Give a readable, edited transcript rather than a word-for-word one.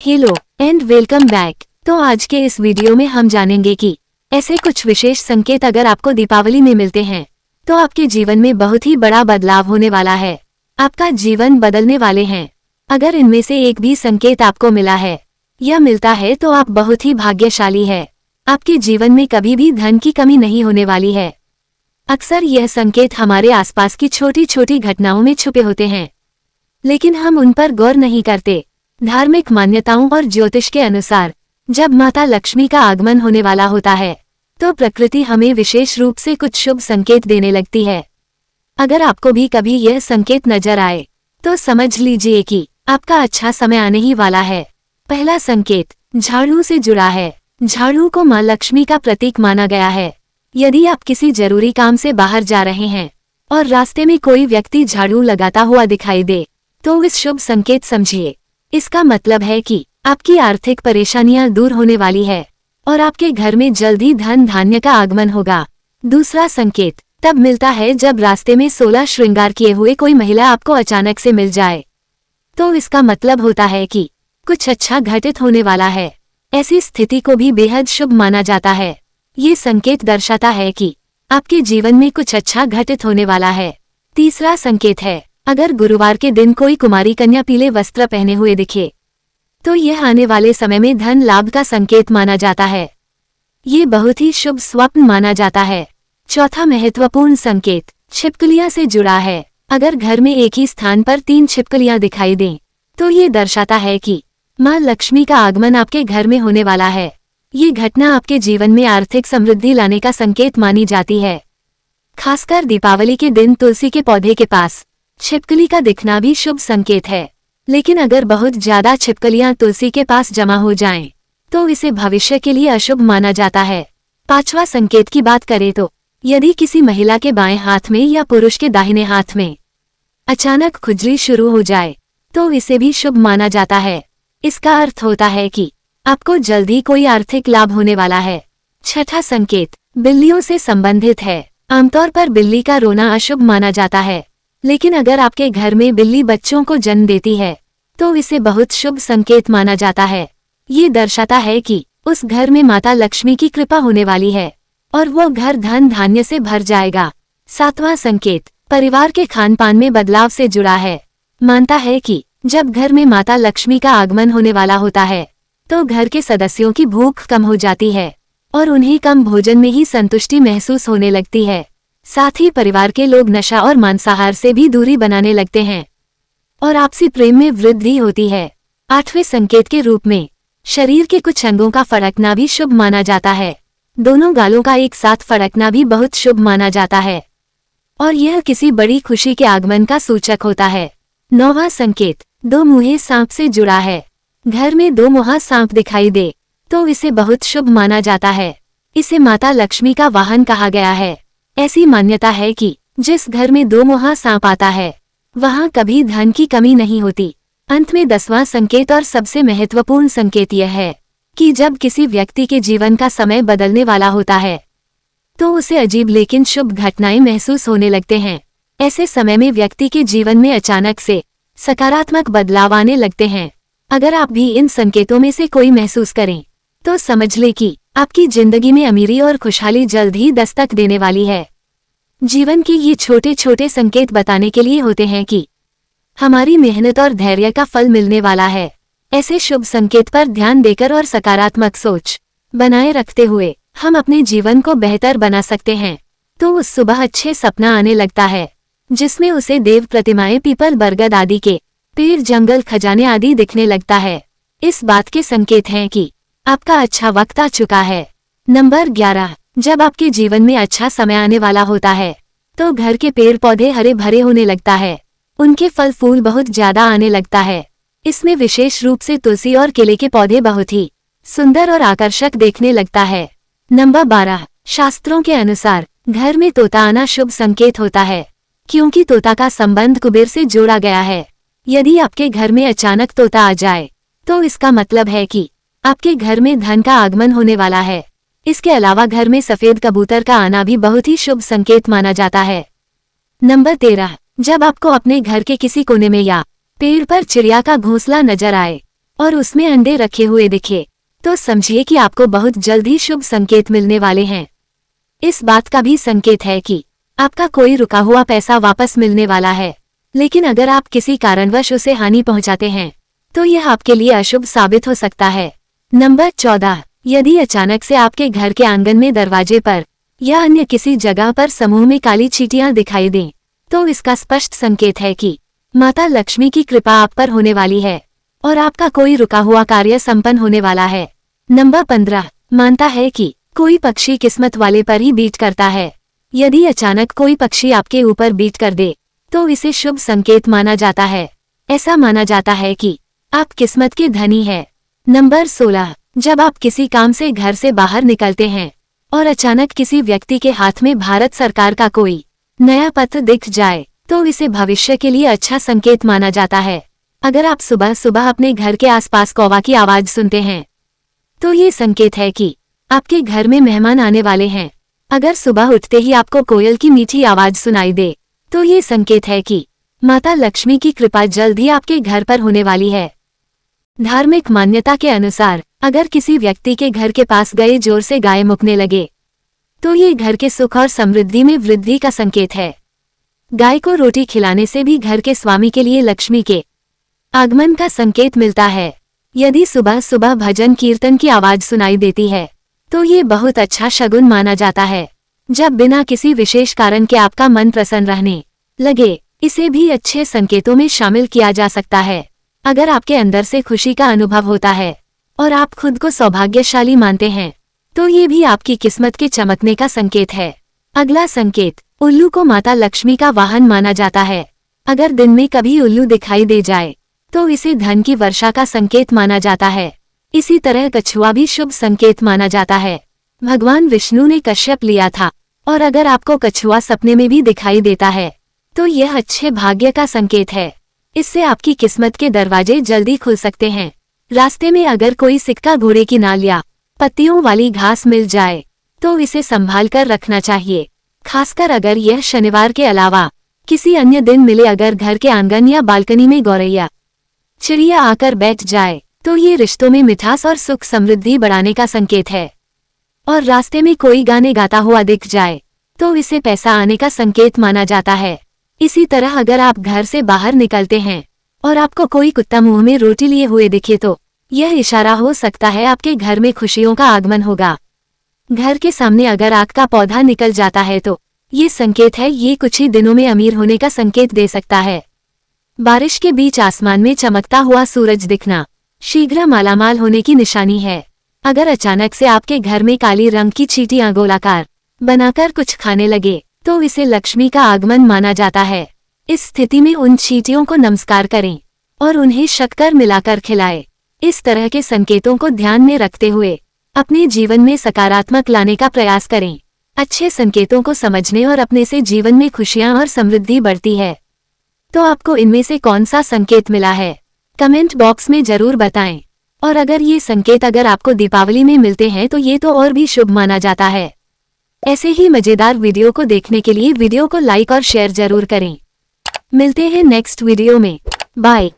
Hello and welcome back. तो आज के इस वीडियो में हम जानेंगे कि ऐसे कुछ विशेष संकेत अगर आपको दीपावली में मिलते हैं तो आपके जीवन में बहुत ही बड़ा बदलाव होने वाला है, आपका जीवन बदलने वाले हैं। अगर इनमें से एक भी संकेत आपको मिला है या मिलता है तो आप बहुत ही भाग्यशाली है। आपके जीवन में कभी भी धन की कमी नहीं होने वाली है। अक्सर यह संकेत हमारे आसपास की छोटी छोटी घटनाओं में छुपे होते हैं, लेकिन हम उन पर गौर नहीं करते। धार्मिक मान्यताओं और ज्योतिष के अनुसार जब माता लक्ष्मी का आगमन होने वाला होता है तो प्रकृति हमें विशेष रूप से कुछ शुभ संकेत देने लगती है। अगर आपको भी कभी यह संकेत नजर आए तो समझ लीजिए कि आपका अच्छा समय आने ही वाला है। पहला संकेत झाड़ू से जुड़ा है। झाड़ू को मां लक्ष्मी का प्रतीक माना गया है। यदि आप किसी जरूरी काम से बाहर जा रहे हैं और रास्ते में कोई व्यक्ति झाड़ू लगाता हुआ दिखाई दे तो इस शुभ संकेत समझिए। इसका मतलब है कि आपकी आर्थिक परेशानियां दूर होने वाली है और आपके घर में जल्द ही धन धान्य का आगमन होगा। दूसरा संकेत तब मिलता है जब रास्ते में 16 श्रृंगार किए हुए कोई महिला आपको अचानक से मिल जाए, तो इसका मतलब होता है कि कुछ अच्छा घटित होने वाला है। ऐसी स्थिति को भी बेहद शुभ माना जाता है। ये संकेत दर्शाता है कि आपके जीवन में कुछ अच्छा घटित होने वाला है। तीसरा संकेत है अगर गुरुवार के दिन कोई कुमारी कन्या पीले वस्त्र पहने हुए दिखे तो यह आने वाले समय में धन लाभ का संकेत माना जाता है। ये बहुत ही शुभ स्वप्न माना जाता है। चौथा महत्वपूर्ण संकेत छिपकलियां से जुड़ा है। अगर घर में एक ही स्थान पर 3 छिपकलियां दिखाई दें तो ये दर्शाता है कि मां लक्ष्मी का आगमन आपके घर में होने वाला है। ये घटना आपके जीवन में आर्थिक समृद्धि लाने का संकेत मानी जाती है। खासकर दीपावली के दिन तुलसी के पौधे के पास छिपकली का दिखना भी शुभ संकेत है, लेकिन अगर बहुत ज्यादा छिपकलियां तुलसी के पास जमा हो जाएं, तो इसे भविष्य के लिए अशुभ माना जाता है। पांचवा संकेत की बात करें तो यदि किसी महिला के बाएं हाथ में या पुरुष के दाहिने हाथ में अचानक खुजली शुरू हो जाए तो इसे भी शुभ माना जाता है। इसका अर्थ होता है कि आपको जल्द ही कोई आर्थिक लाभ होने वाला है। छठा संकेत बिल्लियों से संबंधित है। आमतौर पर बिल्ली का रोना अशुभ माना जाता है, लेकिन अगर आपके घर में बिल्ली बच्चों को जन्म देती है तो इसे बहुत शुभ संकेत माना जाता है। ये दर्शाता है कि उस घर में माता लक्ष्मी की कृपा होने वाली है और वो घर धन धान्य से भर जाएगा। सातवां संकेत परिवार के खान पान में बदलाव से जुड़ा है। मानता है कि जब घर में माता लक्ष्मी का आगमन होने वाला होता है तो घर के सदस्यों की भूख कम हो जाती है और उन्हें कम भोजन में ही संतुष्टि महसूस होने लगती है। साथ ही परिवार के लोग नशा और मांसाहार से भी दूरी बनाने लगते हैं और आपसी प्रेम में वृद्धि होती है। आठवें संकेत के रूप में शरीर के कुछ अंगों का फड़कना भी शुभ माना जाता है। दोनों गालों का एक साथ फड़कना भी बहुत शुभ माना जाता है और यह किसी बड़ी खुशी के आगमन का सूचक होता है। नौवां संकेत 2 मुँहे सांप से जुड़ा है। घर में 2 मुहा सांप दिखाई दे तो इसे बहुत शुभ माना जाता है। इसे माता लक्ष्मी का वाहन कहा गया है। ऐसी मान्यता है कि जिस घर में 2 मुहा सांप आता है वहां कभी धन की कमी नहीं होती। अंत में 10वां संकेत और सबसे महत्वपूर्ण संकेत यह है कि जब किसी व्यक्ति के जीवन का समय बदलने वाला होता है तो उसे अजीब लेकिन शुभ घटनाएं महसूस होने लगते हैं। ऐसे समय में व्यक्ति के जीवन में अचानक से सकारात्मक बदलाव आने लगते हैं। अगर आप भी इन संकेतों में से कोई महसूस करें तो समझ ले कि आपकी जिंदगी में अमीरी और खुशहाली जल्द ही दस्तक देने वाली है। जीवन के ये छोटे छोटे संकेत बताने के लिए होते हैं कि हमारी मेहनत और धैर्य का फल मिलने वाला है। ऐसे शुभ संकेत पर ध्यान देकर और सकारात्मक सोच बनाए रखते हुए हम अपने जीवन को बेहतर बना सकते हैं। तो उस सुबह अच्छे सपना आने लगता है जिसमें उसे देव प्रतिमाएं, पीपल, बरगद आदि के पेड़, जंगल, खजाने आदि दिखने लगता है। इस बात के संकेत हैं कि आपका अच्छा वक्त आ चुका है। नंबर 11 जब आपके जीवन में अच्छा समय आने वाला होता है तो घर के पेड़ पौधे हरे भरे होने लगता है। उनके फल फूल बहुत ज्यादा आने लगता है। इसमें विशेष रूप से तुलसी और केले के पौधे बहुत ही सुंदर और आकर्षक देखने लगता है। नंबर 12 शास्त्रों के अनुसार घर में तोता आना शुभ संकेत होता है, क्योंकि तोता का संबंध कुबेर से जोड़ा गया है। यदि आपके घर में अचानक तोता आ जाए तो इसका मतलब है कि आपके घर में धन का आगमन होने वाला है। इसके अलावा घर में सफेद कबूतर का आना भी बहुत ही शुभ संकेत माना जाता है। नंबर 13 जब आपको अपने घर के किसी कोने में या पेड़ पर चिड़िया का घोंसला नजर आए और उसमें अंडे रखे हुए दिखे तो समझिए कि आपको बहुत जल्द ही शुभ संकेत मिलने वाले हैं। इस बात का भी संकेत है कि आपका कोई रुका हुआ पैसा वापस मिलने वाला है, लेकिन अगर आप किसी कारणवश उसे हानि पहुंचाते हैं तो यह आपके लिए अशुभ साबित हो सकता है। नंबर 14, यदि अचानक से आपके घर के आंगन में दरवाजे पर या अन्य किसी जगह पर समूह में काली चींटियां दिखाई दें तो इसका स्पष्ट संकेत है कि माता लक्ष्मी की कृपा आप पर होने वाली है और आपका कोई रुका हुआ कार्य संपन्न होने वाला है। नंबर 15, मानता है कि कोई पक्षी किस्मत वाले पर ही बीट करता है। यदि अचानक कोई पक्षी आपके ऊपर बीट कर दे तो इसे शुभ संकेत माना जाता है। ऐसा माना जाता है कि आप किस्मत के धनी हैं। नंबर 16, जब आप किसी काम से घर से बाहर निकलते हैं और अचानक किसी व्यक्ति के हाथ में भारत सरकार का कोई नया पत्र दिख जाए तो इसे भविष्य के लिए अच्छा संकेत माना जाता है। अगर आप सुबह सुबह अपने घर के आसपास कौवा की आवाज सुनते हैं तो ये संकेत है कि आपके घर में मेहमान आने वाले हैं। अगर सुबह उठते ही आपको कोयल की मीठी आवाज सुनाई दे तो ये संकेत है कि माता लक्ष्मी की कृपा जल्द ही आपके घर पर होने वाली है। धार्मिक मान्यता के अनुसार अगर किसी व्यक्ति के घर के पास गए जोर से गाय मुकने लगे तो ये घर के सुख और समृद्धि में वृद्धि का संकेत है। गाय को रोटी खिलाने से भी घर के स्वामी के लिए लक्ष्मी के आगमन का संकेत मिलता है। यदि सुबह सुबह भजन कीर्तन की आवाज सुनाई देती है तो ये बहुत अच्छा शगुन माना जाता है। जब बिना किसी विशेष कारण के आपका मन प्रसन्न रहने लगे, इसे भी अच्छे संकेतों में शामिल किया जा सकता है। अगर आपके अंदर से खुशी का अनुभव होता है और आप खुद को सौभाग्यशाली मानते हैं तो ये भी आपकी किस्मत के चमकने का संकेत है। अगला संकेत, उल्लू को माता लक्ष्मी का वाहन माना जाता है। अगर दिन में कभी उल्लू दिखाई दे जाए तो इसे धन की वर्षा का संकेत माना जाता है। इसी तरह कछुआ भी शुभ संकेत माना जाता है। भगवान विष्णु ने कश्यप लिया था और अगर आपको कछुआ सपने में भी दिखाई देता है तो यह अच्छे भाग्य का संकेत है। इससे आपकी किस्मत के दरवाजे जल्दी खुल सकते हैं। रास्ते में अगर कोई सिक्का घोड़े की नाल या पत्तियों वाली घास मिल जाए तो इसे संभाल कर रखना चाहिए, खासकर अगर यह शनिवार के अलावा किसी अन्य दिन मिले। अगर घर के आंगन या बालकनी में गौरैया चिड़िया आकर बैठ जाए तो ये रिश्तों में मिठास और सुख समृद्धि बढ़ाने का संकेत है। और रास्ते में कोई गाने गाता हुआ दिख जाए तो इसे पैसा आने का संकेत माना जाता है। इसी तरह अगर आप घर से बाहर निकलते हैं और आपको कोई कुत्ता मुंह में रोटी लिए हुए दिखे तो यह इशारा हो सकता है आपके घर में खुशियों का आगमन होगा। घर के सामने अगर आग का पौधा निकल जाता है तो ये संकेत है ये कुछ ही दिनों में अमीर होने का संकेत दे सकता है। बारिश के बीच आसमान में चमकता हुआ सूरज दिखना शीघ्र मालामाल होने की निशानी है। अगर अचानक से आपके घर में काली रंग की चींटियां गोलाकार बनाकर कुछ खाने लगे तो इसे लक्ष्मी का आगमन माना जाता है। इस स्थिति में उन चींटियों को नमस्कार करें और उन्हें शक्कर मिलाकर खिलाएं। इस तरह के संकेतों को ध्यान में रखते हुए अपने जीवन में सकारात्मक लाने का प्रयास करें। अच्छे संकेतों को समझने और अपने से जीवन में खुशियां और समृद्धि बढ़ती है। तो आपको इनमें से कौन सा संकेत मिला है, कमेंट बॉक्स में जरूर बताएं। और अगर ये संकेत अगर आपको दीपावली में मिलते हैं तो ये तो और भी शुभ माना जाता है। ऐसे ही मजेदार वीडियो को देखने के लिए वीडियो को लाइक और शेयर जरूर करें। मिलते हैं नेक्स्ट वीडियो में। बाय।